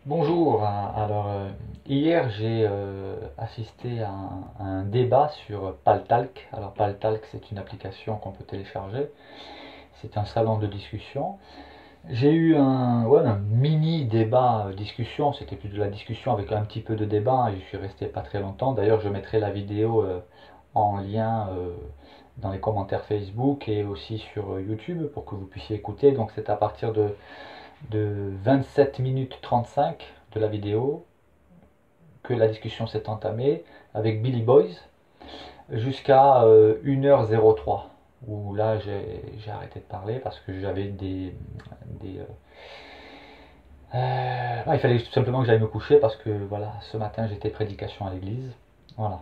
Bonjour, alors hier j'ai assisté à un débat sur Paltalk. Alors Paltalk c'est une application qu'on peut télécharger, c'est un salon de discussion. J'ai eu un mini débat discussion, c'était plus de la discussion avec un petit peu de débat, hein, je suis resté pas très longtemps. D'ailleurs je mettrai la vidéo en lien dans les commentaires Facebook et aussi sur YouTube pour que vous puissiez écouter. Donc c'est à partir de 27 minutes 35 de la vidéo que la discussion s'est entamée avec Billy Boys jusqu'à 1h03 où là j'ai arrêté de parler parce que j'avais il fallait tout simplement que j'aille me coucher parce que voilà, ce matin j'étais prédication à l'église. Voilà.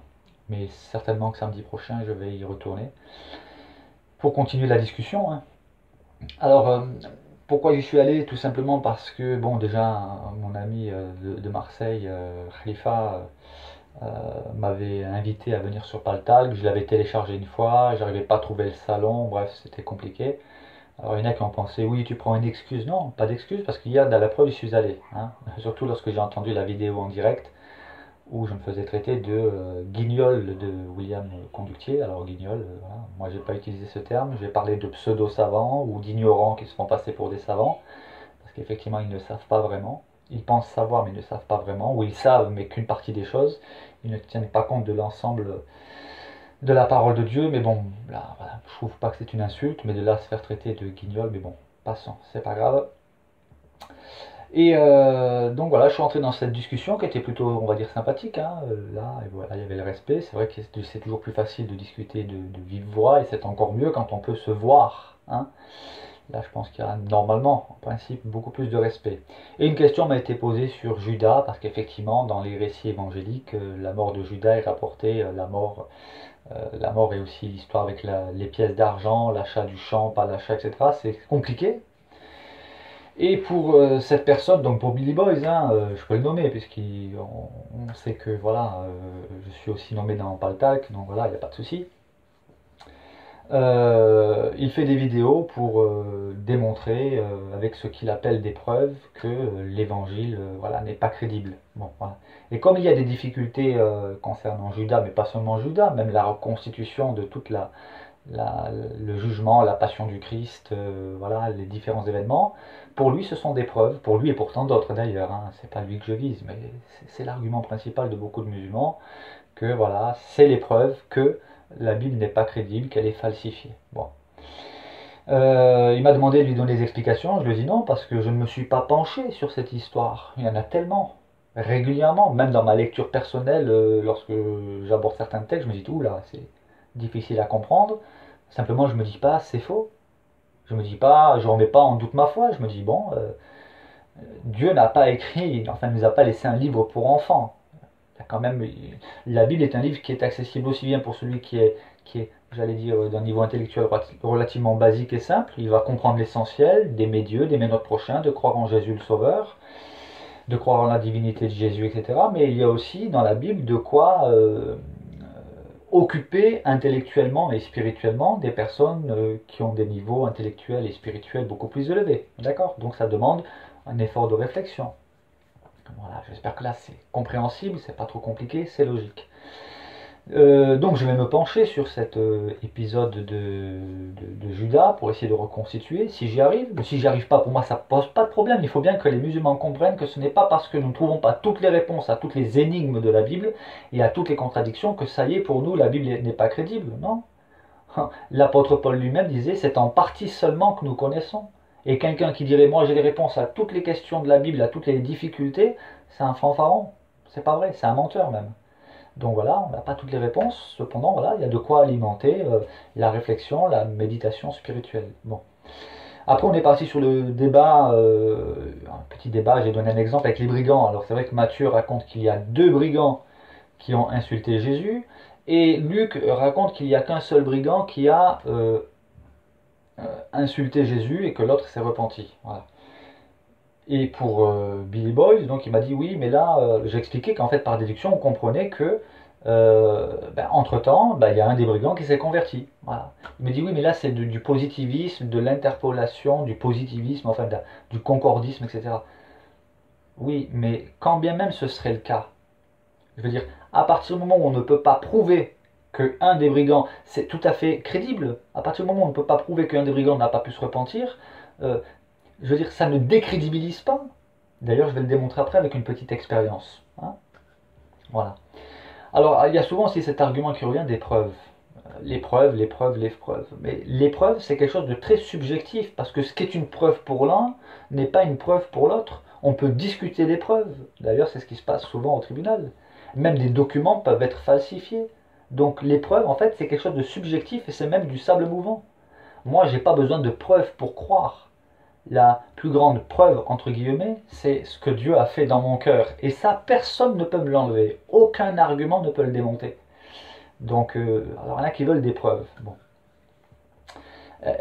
Mais certainement que samedi prochain je vais y retourner pour continuer la discussion, hein. Alors, pourquoi j'y suis allé? Tout simplement parce que, bon, déjà, mon ami de Marseille, Khalifa, m'avait invité à venir sur Paltalk. Je l'avais téléchargé une fois, j'arrivais pas à trouver le salon, bref, c'était compliqué. Alors, il y en a qui ont pensé, oui, tu prends une excuse. Non, pas d'excuse, parce qu'hier, dans la preuve, je suis allé, hein. Surtout lorsque j'ai entendu la vidéo en direct où je me faisais traiter de guignol de William Conductier. Alors guignol, voilà. Moi j'ai pas utilisé ce terme, j'ai parlé de pseudo-savants ou d'ignorants qui se font passer pour des savants, parce qu'effectivement ils ne savent pas vraiment. Ils pensent savoir mais ils ne savent pas vraiment, ou ils savent mais qu'une partie des choses. Ils ne tiennent pas compte de l'ensemble de la parole de Dieu, mais bon, là, voilà, je trouve pas que c'est une insulte, mais de là se faire traiter de guignol, mais bon, passons, c'est pas grave. Et donc voilà, je suis entré dans cette discussion qui était plutôt, on va dire, sympathique, hein. Là, et voilà, il y avait le respect. C'est vrai que c'est toujours plus facile de discuter de vive voix et c'est encore mieux quand on peut se voir, hein. Là, je pense qu'il y a normalement, en principe, beaucoup plus de respect. Et une question m'a été posée sur Judas, parce qu'effectivement, dans les récits évangéliques, la mort de Judas est rapportée, la mort est aussi l'histoire avec les pièces d'argent, l'achat du champ, pas l'achat, etc. C'est compliqué. Et pour cette personne, donc pour Billy Boys, hein, je peux le nommer, puisqu'on sait que voilà, je suis aussi nommé dans Paltalk, donc voilà, il n'y a pas de souci. Il fait des vidéos pour démontrer, avec ce qu'il appelle des preuves, que l'évangile voilà, n'est pas crédible. Bon, voilà. Et comme il y a des difficultés concernant Judas, mais pas seulement Judas, même la reconstitution de toute le jugement, la passion du Christ, voilà, les différents événements. Pour lui, ce sont des preuves, pour lui et pour tant d'autres d'ailleurs, hein, c'est pas lui que je vise, mais c'est l'argument principal de beaucoup de musulmans, que voilà, c'est les preuves que la Bible n'est pas crédible, qu'elle est falsifiée. Bon. Il m'a demandé de lui donner des explications, je lui ai dit non, parce que je ne me suis pas penché sur cette histoire. Il y en a tellement, régulièrement, même dans ma lecture personnelle, lorsque j'aborde certains textes, je me dis, tout là, c'est difficile à comprendre. Simplement, je me dis pas, c'est faux. Je me dis pas, je remets pas en doute ma foi. Je me dis, bon, Dieu n'a pas écrit, enfin, ne nous a pas laissé un livre pour enfants. Il y a quand même, la Bible est un livre qui est accessible aussi bien pour celui qui est j'allais dire, d'un niveau intellectuel relativement basique et simple. Il va comprendre l'essentiel, d'aimer Dieu, d'aimer notre prochain, de croire en Jésus le Sauveur, de croire en la divinité de Jésus, etc. Mais il y a aussi dans la Bible de quoi occuper intellectuellement et spirituellement des personnes qui ont des niveaux intellectuels et spirituels beaucoup plus élevés. D'accord? Donc ça demande un effort de réflexion. Voilà, j'espère que là c'est compréhensible, c'est pas trop compliqué, c'est logique. Donc je vais me pencher sur cet épisode de Judas pour essayer de reconstituer, si j'y arrive. Mais si j'y arrive pas, pour moi ça pose pas de problème. Il faut bien que les musulmans comprennent que ce n'est pas parce que nous ne trouvons pas toutes les réponses à toutes les énigmes de la Bible et à toutes les contradictions que ça y est, pour nous la Bible n'est pas crédible. Non. L'apôtre Paul lui-même disait c'est en partie seulement que nous connaissons. Et quelqu'un qui dirait moi j'ai les réponses à toutes les questions de la Bible, à toutes les difficultés, c'est un fanfaron. C'est pas vrai, c'est un menteur même. Donc voilà, on n'a pas toutes les réponses, cependant voilà, il y a de quoi alimenter la réflexion, la méditation spirituelle. Bon. Après on est parti sur le débat, un petit débat, j'ai donné un exemple avec les brigands. Alors c'est vrai que Matthieu raconte qu'il y a deux brigands qui ont insulté Jésus, et Luc raconte qu'il n'y a qu'un seul brigand qui a insulté Jésus et que l'autre s'est repenti. Voilà. Et pour Billy Boys, donc il m'a dit oui, mais là, j'ai expliqué qu'en fait, par déduction, on comprenait que, entre-temps, il y a un des brigands qui s'est converti. Voilà. Il m'a dit oui, mais là, c'est du positivisme, de l'interpolation, du positivisme, enfin, du concordisme, etc. Oui, mais quand bien même ce serait le cas, je veux dire, à partir du moment où on ne peut pas prouver qu'un des brigands, c'est tout à fait crédible, à partir du moment où on ne peut pas prouver qu'un des brigands n'a pas pu se repentir, euh, je veux dire, ça ne décrédibilise pas. D'ailleurs, je vais le démontrer après avec une petite expérience. Hein. Voilà. Alors, il y a souvent aussi cet argument qui revient des preuves. Les preuves, les preuves, les preuves. Mais les preuves, c'est quelque chose de très subjectif, parce que ce qui est une preuve pour l'un n'est pas une preuve pour l'autre. On peut discuter des preuves. D'ailleurs, c'est ce qui se passe souvent au tribunal. Même des documents peuvent être falsifiés. Donc les preuves, en fait, c'est quelque chose de subjectif et c'est même du sable mouvant. Moi, j'ai pas besoin de preuves pour croire. La plus grande preuve, entre guillemets, c'est ce que Dieu a fait dans mon cœur. Et ça, personne ne peut me l'enlever. Aucun argument ne peut le démonter. Donc, alors il y en a qui veulent des preuves. Bon. Euh,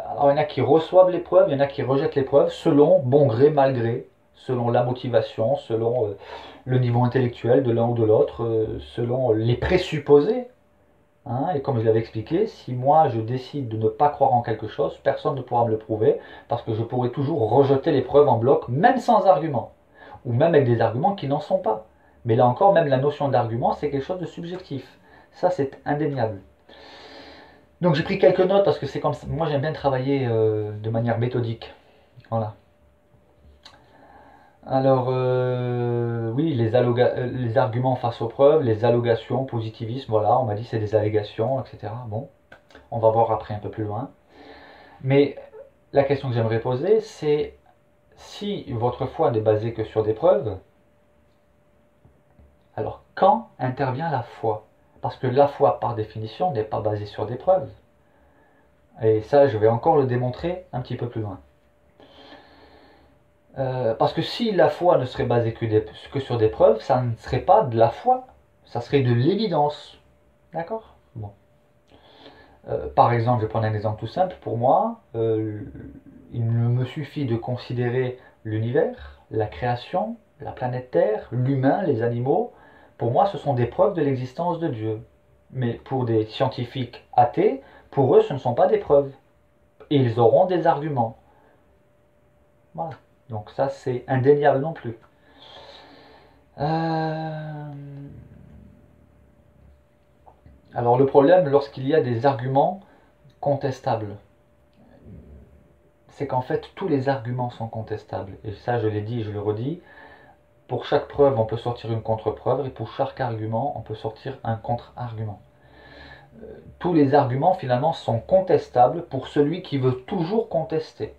alors il y en a qui reçoivent les preuves, il y en a qui rejettent les preuves, selon bon gré, mal gré, selon la motivation, selon le niveau intellectuel de l'un ou de l'autre, selon les présupposés. Hein, et comme je l'avais expliqué, si moi je décide de ne pas croire en quelque chose, personne ne pourra me le prouver, parce que je pourrai toujours rejeter les preuves en bloc, même sans argument, ou même avec des arguments qui n'en sont pas. Mais là encore, même la notion d'argument, c'est quelque chose de subjectif. Ça, c'est indéniable. Donc j'ai pris quelques notes parce que c'est comme ça. Moi j'aime bien travailler de manière méthodique. Voilà. Alors oui, les arguments face aux preuves, les allégations, positivisme, voilà, on m'a dit c'est des allégations, etc. Bon, on va voir après un peu plus loin. Mais la question que j'aimerais poser, c'est si votre foi n'est basée que sur des preuves, alors quand intervient la foi? Parce que la foi, par définition, n'est pas basée sur des preuves. Et ça, je vais encore le démontrer un petit peu plus loin. Parce que si la foi ne serait basée que sur des preuves, ça ne serait pas de la foi, ça serait de l'évidence. D'accord? Bon. Par exemple, je vais prendre un exemple tout simple. Pour moi, il me suffit de considérer l'univers, la création, la planète Terre, l'humain, les animaux. Pour moi, ce sont des preuves de l'existence de Dieu. Mais pour des scientifiques athées, pour eux, ce ne sont pas des preuves. Et ils auront des arguments. Voilà. Donc ça, c'est indéniable non plus. Alors le problème, lorsqu'il y a des arguments contestables, c'est qu'en fait, tous les arguments sont contestables. Et ça, je l'ai dit et je le redis. Pour chaque preuve, on peut sortir une contre-preuve, et pour chaque argument, on peut sortir un contre-argument. Tous les arguments, finalement, sont contestables pour celui qui veut toujours contester.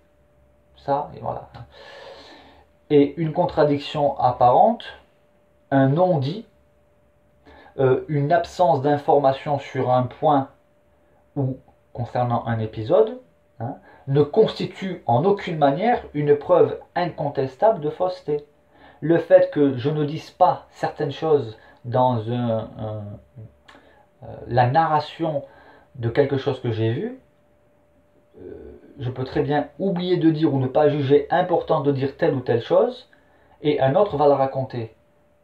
Ça, et voilà. Et une contradiction apparente, un non-dit, une absence d'information sur un point ou concernant un épisode, hein, ne constitue en aucune manière une preuve incontestable de fausseté. Le fait que je ne dise pas certaines choses dans la narration de quelque chose que j'ai vu, je peux très bien oublier de dire ou ne pas juger important de dire telle ou telle chose, et un autre va la raconter.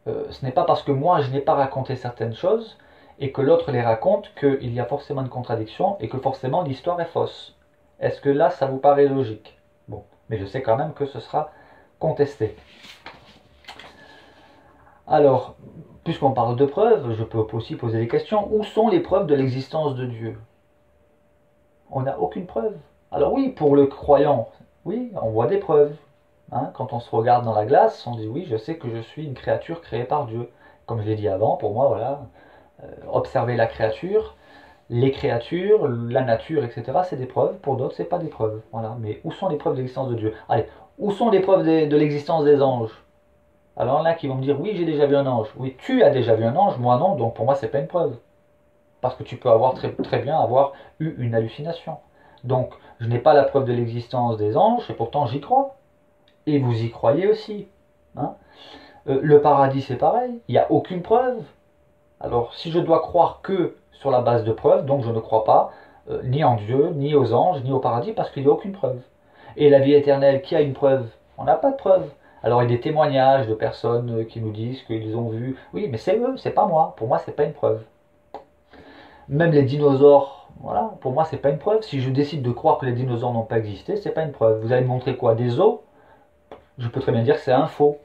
Ce n'est pas parce que moi je n'ai pas raconté certaines choses et que l'autre les raconte qu'il y a forcément une contradiction et que forcément l'histoire est fausse. Est-ce que là ça vous paraît logique? Bon, mais je sais quand même que ce sera contesté. Alors, puisqu'on parle de preuves, je peux aussi poser des questions. Où sont les preuves de l'existence de Dieu? On n'a aucune preuve. Alors oui, pour le croyant, oui, on voit des preuves. Hein, quand on se regarde dans la glace, on dit oui, je sais que je suis une créature créée par Dieu. Comme je l'ai dit avant, pour moi, voilà, observer la créature, les créatures, la nature, etc., c'est des preuves. Pour d'autres, c'est pas des preuves. Voilà. Mais où sont les preuves de l'existence de Dieu? Allez, où sont les preuves de l'existence des anges? Alors là, qui vont me dire oui, j'ai déjà vu un ange. Oui, tu as déjà vu un ange, moi non, donc pour moi, c'est pas une preuve. Parce que tu peux avoir très bien avoir eu une hallucination. Donc, je n'ai pas la preuve de l'existence des anges, et pourtant j'y crois. Et vous y croyez aussi. Hein. Le paradis, c'est pareil. Il n'y a aucune preuve. Alors, si je dois croire que sur la base de preuves, donc je ne crois pas ni en Dieu, ni aux anges, ni au paradis, parce qu'il n'y a aucune preuve. Et la vie éternelle, qui a une preuve? On n'a pas de preuve. Alors, il y a des témoignages de personnes qui nous disent qu'ils ont vu. Oui, mais c'est eux, c'est pas moi. Pour moi, c'est pas une preuve. Même les dinosaures, voilà, pour moi, c'est pas une preuve. Si je décide de croire que les dinosaures n'ont pas existé, c'est pas une preuve. Vous allez me montrer quoi? Des os? Je peux très bien dire que c'est un faux.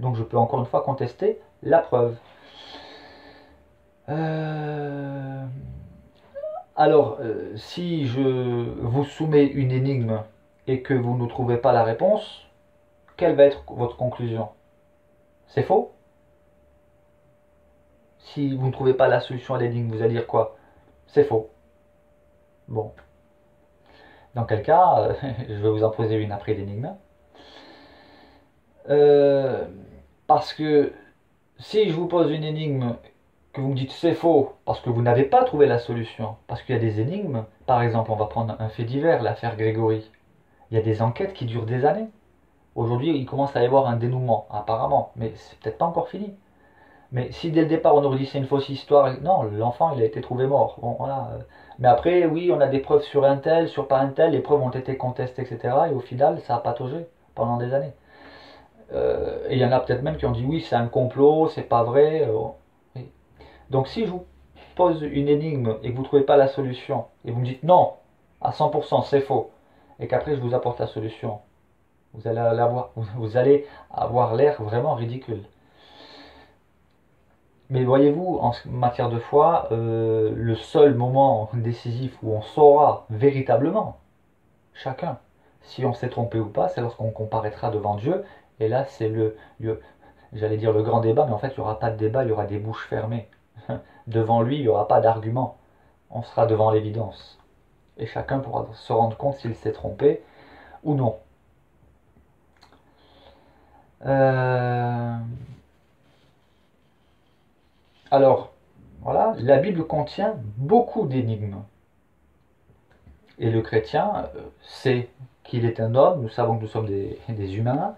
Donc je peux encore une fois contester la preuve. Alors, si je vous soumets une énigme et que vous ne trouvez pas la réponse, quelle va être votre conclusion? C'est faux? Si vous ne trouvez pas la solution à l'énigme, vous allez dire quoi? C'est faux. Bon. Dans quel cas, je vais vous en poser une après l'énigme. Parce que si je vous pose une énigme que vous me dites c'est faux parce que vous n'avez pas trouvé la solution, parce qu'il y a des énigmes, par exemple, on va prendre un fait divers, l'affaire Grégory. Il y a des enquêtes qui durent des années. Aujourd'hui, il commence à y avoir un dénouement, apparemment, mais c'est peut-être pas encore fini. Mais si dès le départ on aurait dit c'est une fausse histoire, non, l'enfant il a été trouvé mort. Bon, voilà. Mais après, oui, on a des preuves sur un tel, sur pas un tel, les preuves ont été contestées, etc. Et au final, ça a pataugé pendant des années. Et il y en a peut-être même qui ont dit oui, c'est un complot, c'est pas vrai. Oui. Donc si je vous pose une énigme et que vous ne trouvez pas la solution, et vous me dites non, à 100% c'est faux, et qu'après je vous apporte la solution, vous allez avoir l'air vraiment ridicule. Mais voyez-vous, en matière de foi, le seul moment décisif où on saura véritablement, chacun, si on s'est trompé ou pas, c'est lorsqu'on comparaîtra devant Dieu. Et là, c'est j'allais dire le grand débat, mais en fait, il n'y aura pas de débat, il y aura des bouches fermées. Devant lui, il n'y aura pas d'argument. On sera devant l'évidence. Et chacun pourra se rendre compte s'il s'est trompé ou non. Alors, voilà, la Bible contient beaucoup d'énigmes. Et le chrétien sait qu'il est un homme, nous savons que nous sommes des humains,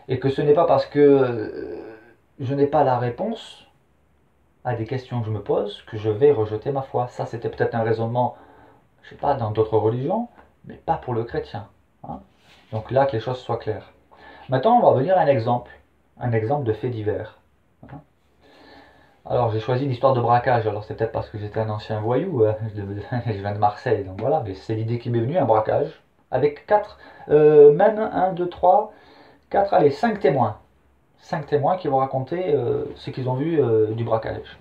et que ce n'est pas parce que je n'ai pas la réponse à des questions que je me pose que je vais rejeter ma foi. Ça, c'était peut-être un raisonnement, je sais pas, dans d'autres religions, mais pas pour le chrétien. Hein. Donc là, que les choses soient claires. Maintenant, on va venir à un exemple de fait divers. Hein. Alors j'ai choisi l'histoire de braquage, alors c'est peut-être parce que j'étais un ancien voyou, je viens de Marseille, donc voilà, mais c'est l'idée qui m'est venue, un braquage, avec 4, même 1, 2, 3, 4, allez, 5 témoins. 5 témoins qui vont raconter ce qu'ils ont vu du braquage.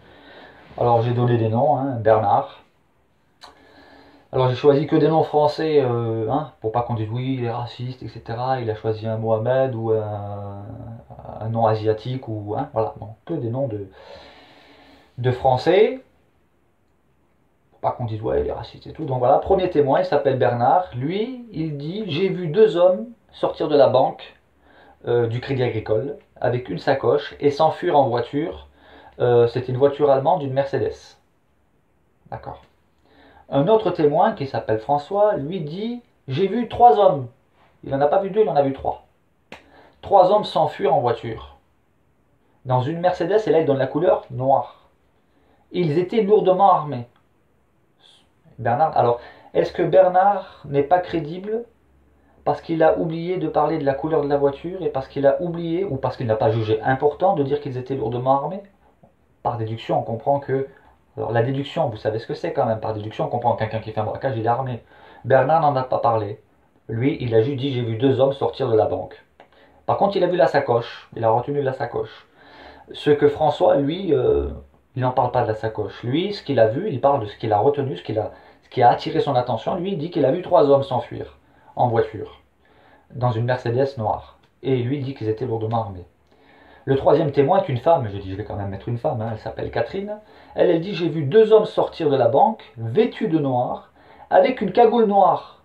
Alors j'ai donné des noms, hein, Bernard. Alors j'ai choisi que des noms français, hein, pour pas qu'on dise oui, il est raciste, etc. Il a choisi un Mohamed ou un nom asiatique, ou hein, voilà, donc que des noms de français. Pas qu'on dise ouais il est raciste et tout. Donc voilà, premier témoin, il s'appelle Bernard. Lui, il dit j'ai vu 2 hommes sortir de la banque du Crédit Agricole avec une sacoche et s'enfuir en voiture. C'était une voiture allemande, une Mercedes. D'accord. Un autre témoin qui s'appelle François, lui dit j'ai vu 3 hommes. Il n'en a pas vu 2, il en a vu 3. 3 hommes s'enfuir en voiture. Dans une Mercedes, et là il donne la couleur noire. Ils étaient lourdement armés. Bernard, alors, est-ce que Bernard n'est pas crédible parce qu'il a oublié de parler de la couleur de la voiture et parce qu'il a oublié, ou parce qu'il n'a pas jugé important de dire qu'ils étaient lourdement armés? Par déduction, on comprend que... Alors la déduction, vous savez ce que c'est quand même. Par déduction, on comprend que quelqu'un qui fait un braquage, il est armé. Bernard n'en a pas parlé. Lui, il a juste dit, j'ai vu 2 hommes sortir de la banque. Par contre, il a vu la sacoche. Il a retenu la sacoche. Ce que François, lui, il n'en parle pas de la sacoche. Lui, ce qu'il a vu, il parle de ce qu'il a retenu, ce qui a attiré son attention. Lui, il dit qu'il a vu 3 hommes s'enfuir en voiture, dans une Mercedes noire. Et lui, il dit qu'ils étaient lourdement armés. Le troisième témoin est une femme. Je dis, je vais quand même mettre une femme. Hein. Elle s'appelle Catherine. Elle dit, j'ai vu 2 hommes sortir de la banque, vêtus de noir, avec une cagoule noire.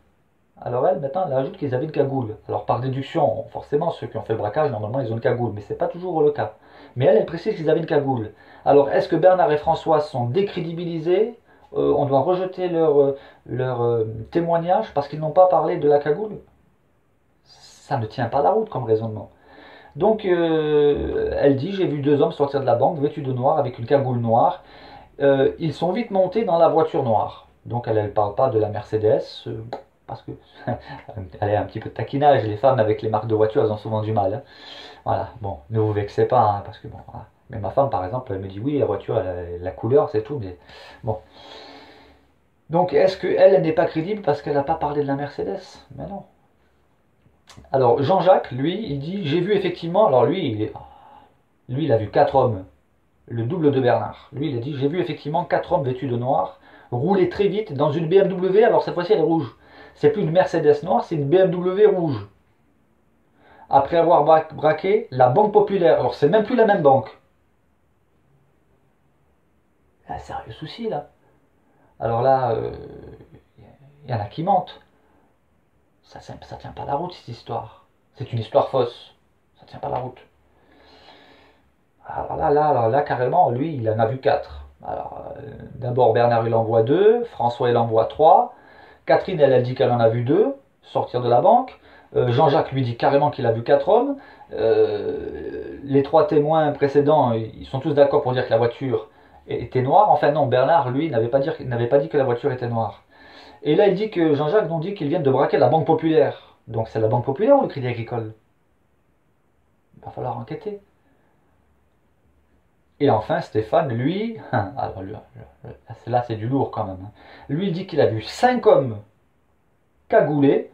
Alors elle, maintenant, elle ajoute qu'ils avaient une cagoule. Alors par déduction, forcément, ceux qui ont fait le braquage, normalement, ils ont une cagoule. Mais ce n'est pas toujours le cas. Mais elle précise qu'ils avaient une cagoule. Alors, est-ce que Bernard et François sont décrédibilisés? On doit rejeter leur témoignage parce qu'ils n'ont pas parlé de la cagoule? Ça ne tient pas la route comme raisonnement. Donc, elle dit, j'ai vu 2 hommes sortir de la banque vêtus de noir avec une cagoule noire. Ils sont vite montés dans la voiture noire. Donc, elle ne parle pas de la Mercedes, parce que elle est un petit peu de taquinage. Les femmes avec les marques de voitures, elles ont souvent du mal. Hein. Voilà, bon, ne vous vexez pas, hein, parce que bon, voilà. Mais ma femme, par exemple, elle me dit oui, la voiture, la couleur, c'est tout, mais bon. Donc, est-ce qu'elle n'est pas crédible parce qu'elle n'a pas parlé de la Mercedes? Mais non. Alors, Jean-Jacques, lui, il dit, j'ai vu effectivement, alors lui, lui, il a vu 4 hommes, le double de Bernard. Lui, il a dit, j'ai vu effectivement 4 hommes vêtus de noir rouler très vite dans une BMW, alors cette fois-ci elle est rouge. C'est plus une Mercedes noire, c'est une BMW rouge. Après avoir braqué la Banque Populaire. Alors c'est même plus la même banque. Il y a un sérieux souci là. Alors là, il y en a qui mentent. Ça tient pas la route cette histoire. C'est une histoire fausse. Ça tient pas la route. Alors là, carrément, lui, il en a vu 4. Alors, d'abord, Bernard, il envoie 2. François, il envoie 3. Catherine, elle dit qu'elle en a vu 2 sortir de la banque. Jean-Jacques lui dit carrément qu'il a vu 4 hommes. Les 3 témoins précédents, ils sont tous d'accord pour dire que la voiture était noire. Enfin non, Bernard, lui, n'avait pas dit que la voiture était noire. Et là, il dit que Jean-Jacques nous dit qu'ils viennent de braquer la Banque Populaire. Donc c'est la Banque Populaire ou le Crédit Agricole? Il va falloir enquêter. Et enfin, Stéphane, lui, alors là c'est du lourd quand même. Lui, il dit qu'il a vu 5 hommes cagoulés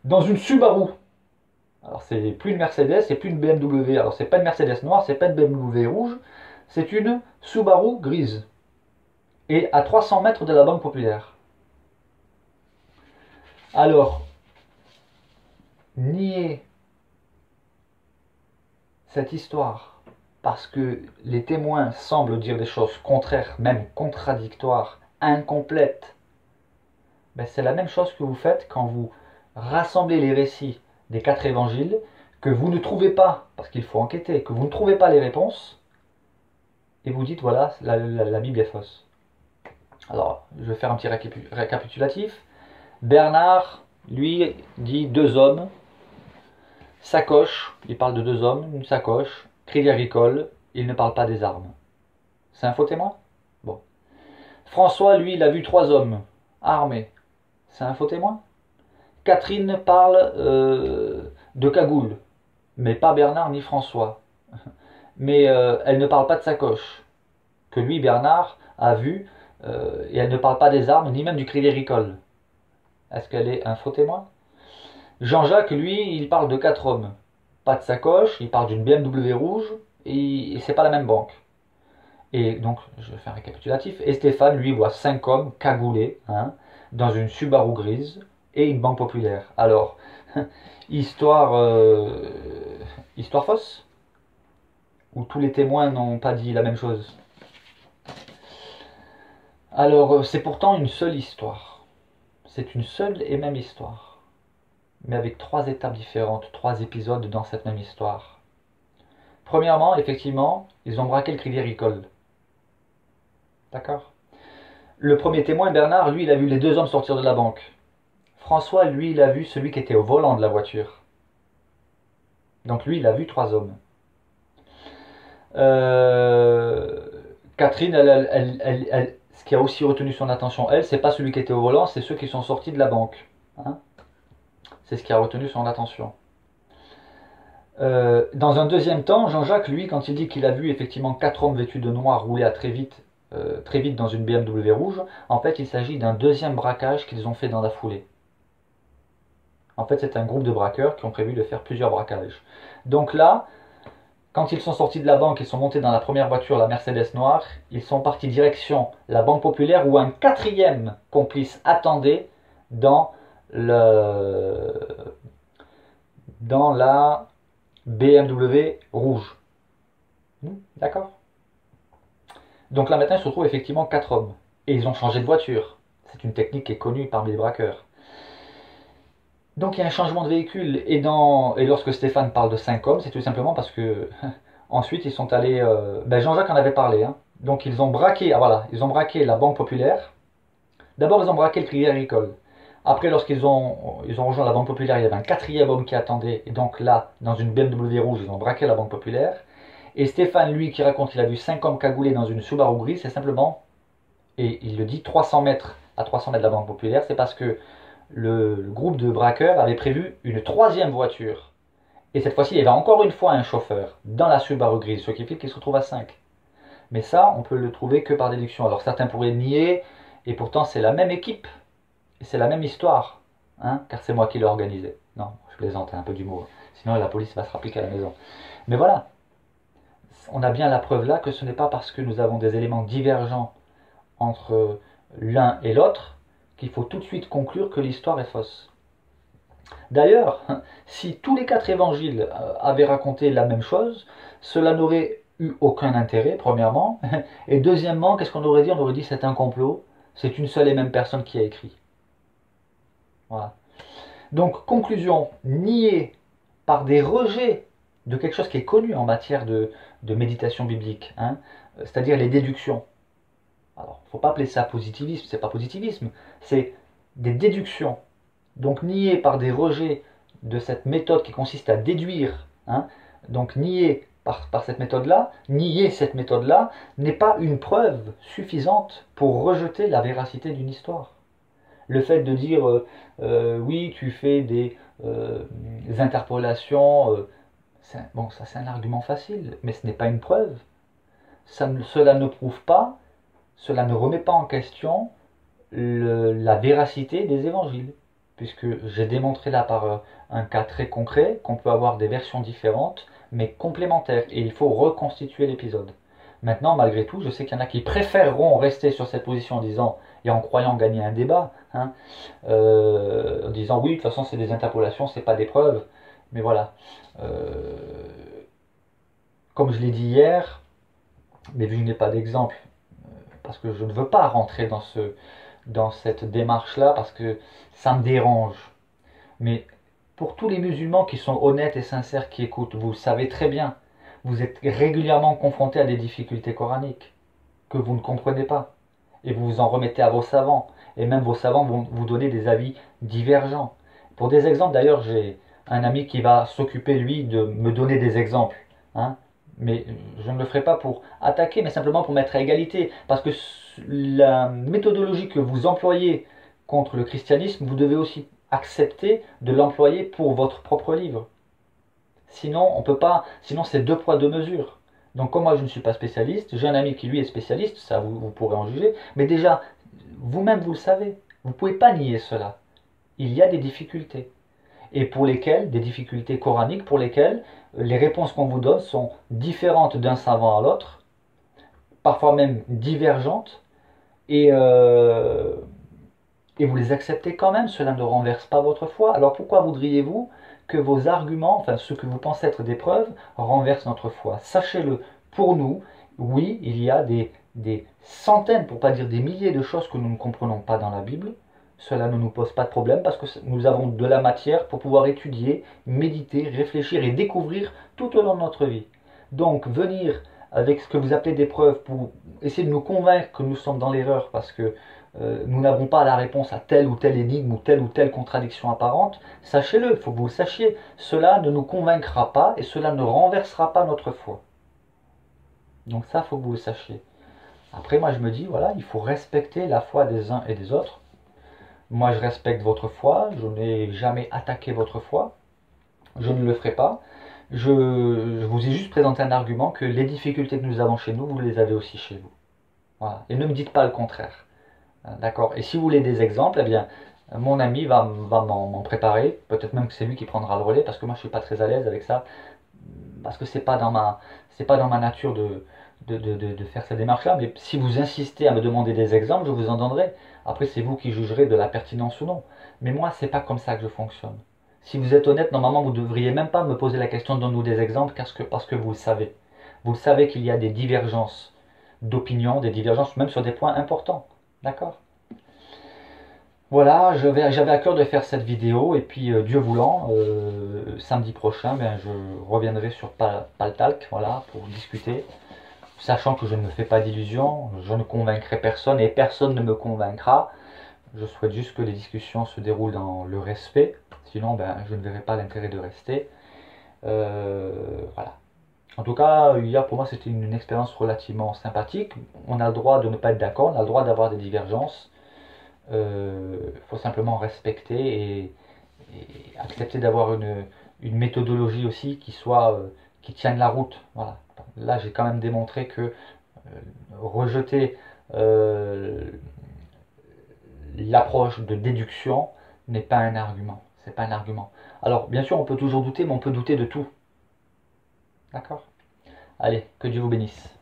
dans une Subaru. Alors c'est plus une Mercedes, c'est plus une BMW. Alors c'est pas une Mercedes noire, c'est pas une BMW rouge, c'est une Subaru grise. Et à 300 mètres de la Banque Populaire. Alors, nier cette histoire parce que les témoins semblent dire des choses contraires, même contradictoires, incomplètes, ben c'est la même chose que vous faites quand vous rassemblez les récits des 4 évangiles, que vous ne trouvez pas, parce qu'il faut enquêter, que vous ne trouvez pas les réponses, et vous dites voilà, la Bible est fausse. Alors, je vais faire un petit récapitulatif. Bernard, lui, dit 2 hommes, sacoche, il parle de 2 hommes, une sacoche, Crédit Agricole, il ne parle pas des armes. C'est un faux témoin? Bon. François, lui, il a vu 3 hommes, armés. C'est un faux témoin? Catherine parle de cagoule, mais pas Bernard ni François. Mais elle ne parle pas de sacoche, que lui, Bernard, a vu, et elle ne parle pas des armes, ni même du Crédit Agricole. Est-ce qu'elle est un faux témoin? Jean-Jacques, lui, il parle de 4 hommes. Pas de sacoche, il parle d'une BMW rouge, et c'est pas la même banque. Et donc, je vais faire un récapitulatif. Et Stéphane, lui, voit 5 hommes cagoulés, hein, dans une Subaru grise, et une banque populaire. Alors, histoire fausse? Où tous les témoins n'ont pas dit la même chose? Alors, c'est pourtant une seule histoire. C'est une seule et même histoire. Mais avec 3 étapes différentes, 3 épisodes dans cette même histoire. Premièrement, effectivement, ils ont braqué le Crédit Agricole. D'accord? Le premier témoin, Bernard, lui, il a vu les 2 hommes sortir de la banque. François, lui, il a vu celui qui était au volant de la voiture. Donc lui, il a vu 3 hommes. Catherine, ce qui a aussi retenu son attention, elle, c'est pas celui qui était au volant, c'est ceux qui sont sortis de la banque. Hein, c'est ce qui a retenu son attention. Dans un deuxième temps, Jean-Jacques, lui, quand il dit qu'il a vu effectivement 4 hommes vêtus de noir rouler à très vite dans une BMW rouge, en fait, il s'agit d'un deuxième braquage qu'ils ont fait dans la foulée. En fait, c'est un groupe de braqueurs qui ont prévu de faire plusieurs braquages. Donc là, quand ils sont sortis de la banque, ils sont montés dans la première voiture, la Mercedes noire, ils sont partis direction la Banque Populaire où un 4e complice attendait dans la BMW rouge. D'accord? Donc là maintenant, il se retrouve effectivement 4 hommes. Et ils ont changé de voiture. C'est une technique qui est connue parmi les braqueurs. Donc il y a un changement de véhicule. Et lorsque Stéphane parle de 5 hommes, c'est tout simplement parce que ensuite ils sont allés... Jean-Jacques en avait parlé. Hein. Donc ils ont braqué ils ont braqué la Banque Populaire. D'abord ils ont braqué le Crédit Agricole. Après, lorsqu'ils ont rejoint la Banque Populaire, il y avait un 4e homme qui attendait. Et donc là, dans une BMW rouge, ils ont braqué la Banque Populaire. Et Stéphane, lui, qui raconte qu'il a vu 5 hommes cagoulés dans une Subaru grise, c'est simplement, et il le dit, 300 mètres à 300 mètres de la Banque Populaire, c'est parce que le groupe de braqueurs avait prévu une 3e voiture. Et cette fois-ci, il y avait encore une fois un chauffeur dans la Subaru grise, ce qui fait qu'il se retrouve à 5. Mais ça, on peut le trouver que par déduction. Alors certains pourraient nier, et pourtant c'est la même équipe. Et c'est la même histoire, hein, car c'est moi qui l'ai organisé. Non, je plaisante, un peu d'humour. Sinon la police va se rappliquer à la maison. Mais voilà, on a bien la preuve là que ce n'est pas parce que nous avons des éléments divergents entre l'un et l'autre qu'il faut tout de suite conclure que l'histoire est fausse. D'ailleurs, si tous les 4 évangiles avaient raconté la même chose, cela n'aurait eu aucun intérêt, premièrement. Et deuxièmement, qu'est-ce qu'on aurait dit? On aurait dit c'est un complot, c'est une seule et même personne qui a écrit. Voilà. Donc, conclusion, nier par des rejets de quelque chose qui est connu en matière de méditation biblique, hein, c'est-à-dire les déductions. Alors, il ne faut pas appeler ça positivisme, c'est pas positivisme, c'est des déductions. Donc, nier par des rejets de cette méthode qui consiste à déduire, hein, donc nier par cette méthode-là, nier cette méthode-là n'est pas une preuve suffisante pour rejeter la véracité d'une histoire. Le fait de dire oui, tu fais des interpolations, bon, ça c'est un argument facile, mais ce n'est pas une preuve. Cela ne prouve pas, cela ne remet pas en question la véracité des évangiles. Puisque j'ai démontré là par un cas très concret qu'on peut avoir des versions différentes, mais complémentaires, et il faut reconstituer l'épisode. Maintenant, malgré tout, je sais qu'il y en a qui préféreront rester sur cette position en disant, et en croyant gagner un débat, hein, en disant oui, de toute façon c'est des interpolations, c'est pas des preuves, mais voilà. Comme je l'ai dit hier, mais vu que je n'ai pas d'exemple, parce que je ne veux pas rentrer dans cette démarche-là, parce que ça me dérange. Mais pour tous les musulmans qui sont honnêtes et sincères, qui écoutent, vous le savez très bien, vous êtes régulièrement confrontés à des difficultés coraniques que vous ne comprenez pas. Et vous vous en remettez à vos savants. Et même vos savants vont vous donner des avis divergents. Pour des exemples, d'ailleurs, j'ai un ami qui va s'occuper, lui, de me donner des exemples. Hein, mais je ne le ferai pas pour attaquer, mais simplement pour mettre à égalité. Parce que la méthodologie que vous employez contre le christianisme, vous devez aussi accepter de l'employer pour votre propre livre. Sinon, on peut pas. Sinon, c'est 2 poids 2 mesures. Donc, comme moi je ne suis pas spécialiste, j'ai un ami qui lui est spécialiste, ça vous pourrez en juger. Mais déjà, vous-même vous le savez, vous ne pouvez pas nier cela. Il y a des difficultés. Et pour lesquelles, des difficultés coraniques, pour lesquelles les réponses qu'on vous donne sont différentes d'un savant à l'autre, parfois même divergentes, et vous les acceptez quand même, cela ne renverse pas votre foi. Alors pourquoi voudriez-vous que vos arguments, enfin ce que vous pensez être des preuves, renversent notre foi? Sachez-le, pour nous, oui, il y a des centaines, pour ne pas dire des milliers de choses que nous ne comprenons pas dans la Bible. Cela ne nous pose pas de problème parce que nous avons de la matière pour pouvoir étudier, méditer, réfléchir et découvrir tout au long de notre vie. Donc venir avec ce que vous appelez des preuves pour essayer de nous convaincre que nous sommes dans l'erreur parce que nous n'avons pas la réponse à telle ou telle énigme ou telle contradiction apparente, sachez-le, il faut que vous le sachiez, cela ne nous convaincra pas et cela ne renversera pas notre foi. Donc ça, il faut que vous le sachiez. Après, moi je me dis, voilà, il faut respecter la foi des uns et des autres. Moi je respecte votre foi, je n'ai jamais attaqué votre foi, je ne le ferai pas. Je vous ai juste présenté un argument que les difficultés que nous avons chez nous, vous les avez aussi chez vous. Voilà. Et ne me dites pas le contraire. D'accord. Et si vous voulez des exemples, eh bien, mon ami va m'en préparer. Peut-être même que c'est lui qui prendra le relais, parce que moi je suis pas très à l'aise avec ça, parce que c'est pas dans ma nature de faire cette démarche-là. Mais si vous insistez à me demander des exemples, je vous en donnerai. Après, c'est vous qui jugerez de la pertinence ou non. Mais moi, c'est pas comme ça que je fonctionne. Si vous êtes honnête, normalement, vous ne devriez même pas me poser la question de donner des exemples, parce que vous le savez. Vous le savez qu'il y a des divergences d'opinion, des divergences même sur des points importants. D'accord? Voilà, j'avais à cœur de faire cette vidéo et puis Dieu voulant, samedi prochain, ben, je reviendrai sur Paltalk, voilà, pour discuter, sachant que je ne me fais pas d'illusions, je ne convaincrai personne et personne ne me convaincra. Je souhaite juste que les discussions se déroulent dans le respect, sinon ben, je ne verrai pas l'intérêt de rester. Voilà. En tout cas, hier pour moi c'était une expérience relativement sympathique. On a le droit de ne pas être d'accord, on a le droit d'avoir des divergences. Faut simplement respecter et accepter d'avoir une méthodologie aussi qui tienne la route. Voilà. Là j'ai quand même démontré que rejeter l'approche de déduction n'est pas un argument. C'est pas un argument. Alors bien sûr on peut toujours douter, mais on peut douter de tout. D'accord? Allez, que Dieu vous bénisse.